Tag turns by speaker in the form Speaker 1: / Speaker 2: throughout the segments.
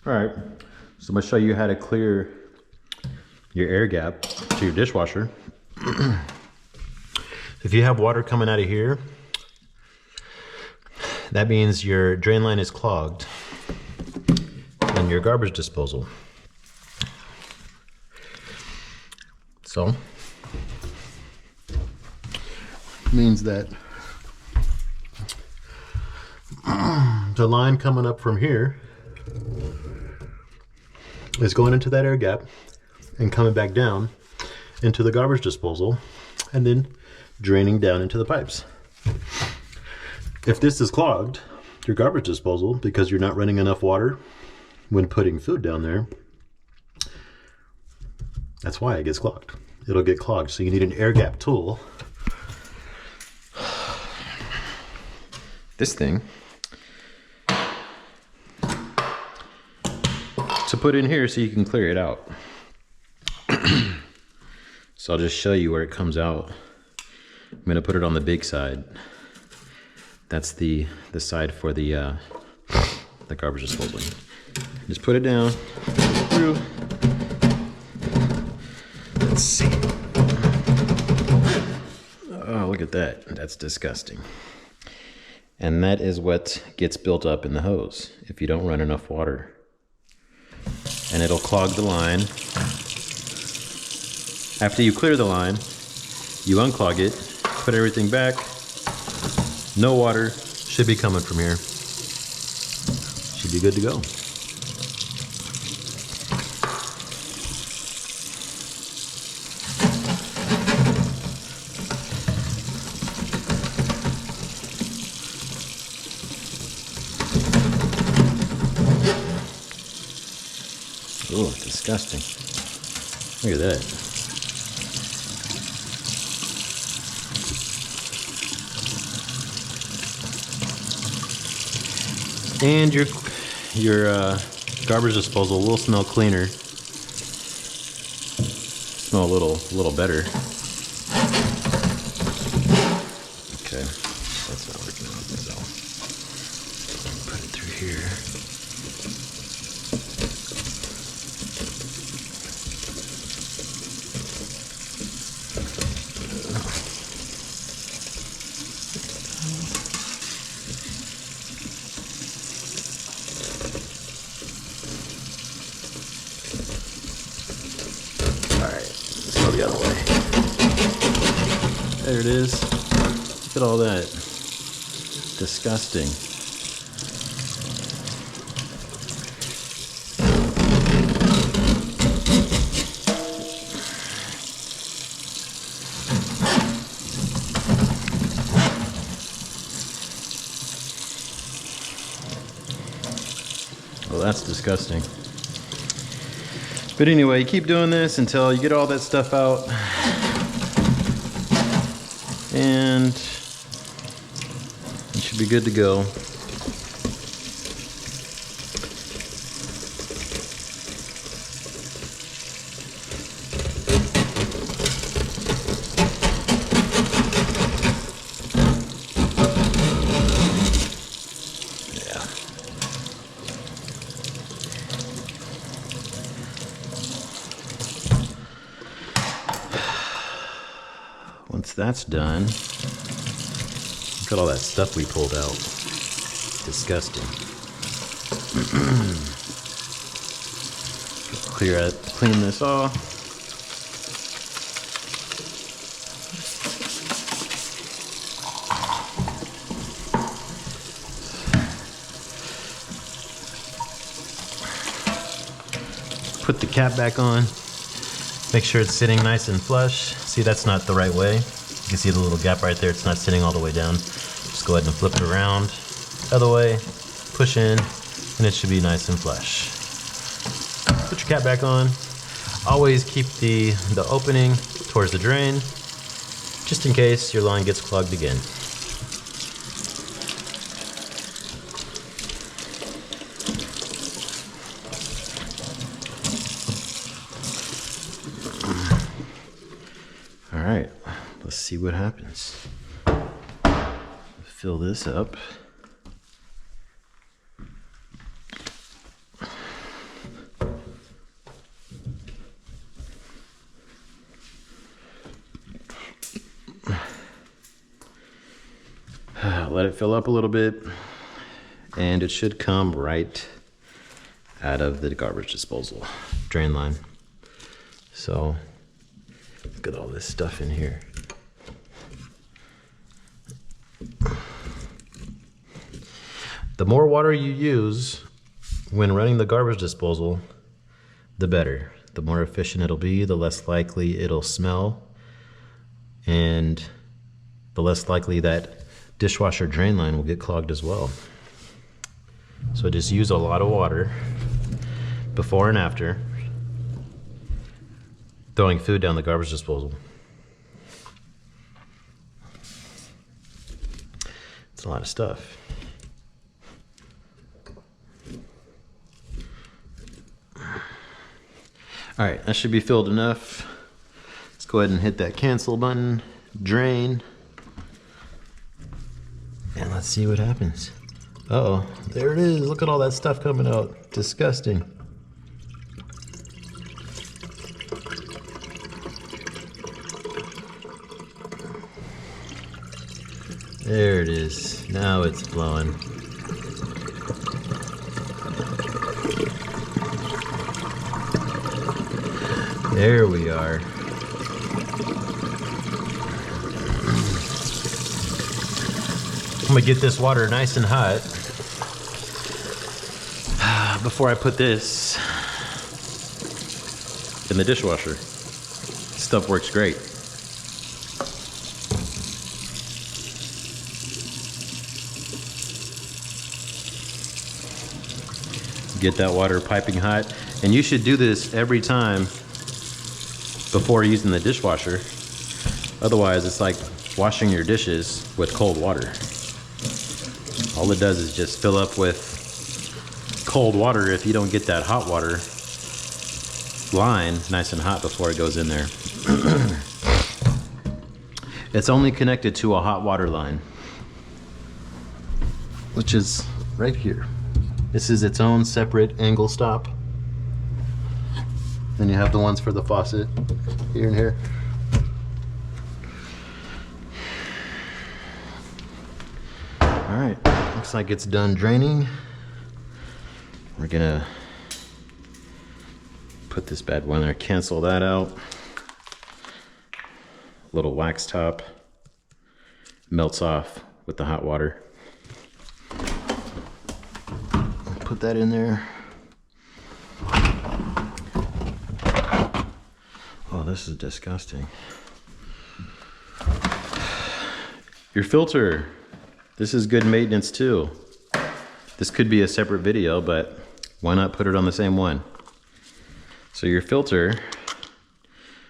Speaker 1: All right, so I'm gonna show you how to clear your air gap to your dishwasher. If you have water coming out of here, that means your drain line is clogged in your garbage disposal. So, means that the line coming up from here is going into that air gap and coming back down into the garbage disposal and then draining down into the pipes. If this is clogged, your garbage disposal, because you're not running enough water when putting food down there, that's why it gets clogged. It'll get clogged. So you need an air gap tool. This thing to put in here so you can clear it out. So I'll just show you where it comes out. I'm gonna put it on the big side. That's the side for the garbage disposal. Just put it down through. Let's see. Oh, look at that. That's disgusting. And that is what gets built up in the hose if you don't run enough water. And it'll clog the line. After you clear the line, you unclog it, put everything back. No water should be coming from here. Should be good to go. Oh, disgusting. Look at that. And your garbage disposal will smell cleaner. Smell a little better. Okay, that's not working out. So put it through here. The other way. There it is. Look at all that. Disgusting. Well, that's disgusting. But anyway, you keep doing this until you get all that stuff out. And you should be good to go. Once that's done, look at all that stuff we pulled out. Disgusting. Clean this off. Put the cap back on. Make sure it's sitting nice and flush. See, that's not the right way. You can see the little gap right there. It's not sitting all the way down. Just go ahead and flip it around. Other way, push in, and it should be nice and flush. Put your cap back on. Always keep the opening towards the drain, just in case your line gets clogged again. All right, let's see what happens. Fill this up. let it fill up a little bit, and it should come right out of the garbage disposal drain line. So look at all this stuff in here. The more water you use when running the garbage disposal, the better. The more efficient it'll be, the less likely it'll smell, and the less likely that dishwasher drain line will get clogged as well. So just use a lot of water before and after throwing food down the garbage disposal. It's a lot of stuff. All right, that should be filled enough. Let's go ahead and hit that cancel button, drain, and let's see what happens. Uh-oh, there it is. Look at all that stuff coming out. Disgusting. There it is. Now it's flowing. There we are. I'm gonna get this water nice and hot before I put this in the dishwasher. Stuff works great. Get that water piping hot, and you should do this every time before using the dishwasher. Otherwise, it's like washing your dishes with cold water. All it does is just fill up with cold water if you don't get that hot water line nice and hot before it goes in there. It's only connected to a hot water line, which is right here. This is its own separate angle stop. Then you have the ones for the faucet here and here. All right, looks like it's done draining. We're gonna put this bad boy in there, cancel that out. Little wax top melts off with the hot water. Put that in there. Oh, this is disgusting. Your filter. This is good maintenance too. This could be a separate video, but why not put it on the same one? So your filter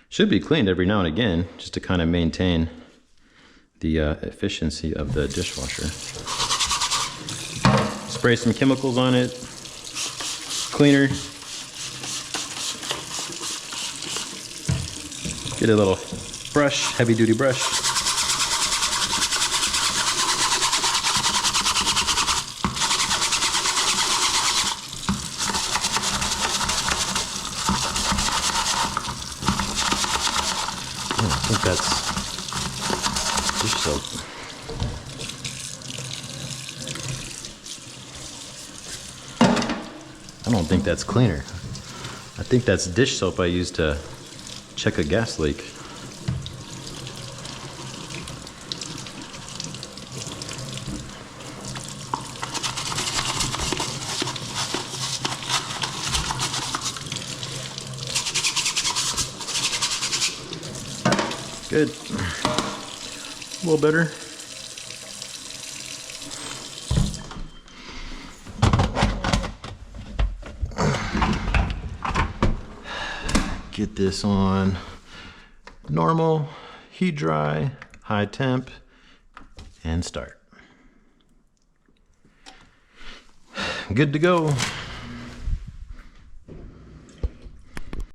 Speaker 1: should be cleaned every now and again, just to kind of maintain the efficiency of the dishwasher. Spray some chemicals on it, cleaner. Get a little brush, heavy duty brush. I think that's dish soap. I don't think that's cleaner. I think that's dish soap I use to check a gas leak. Good. A little better. Get this on normal, heat dry, high temp, and start. Good to go.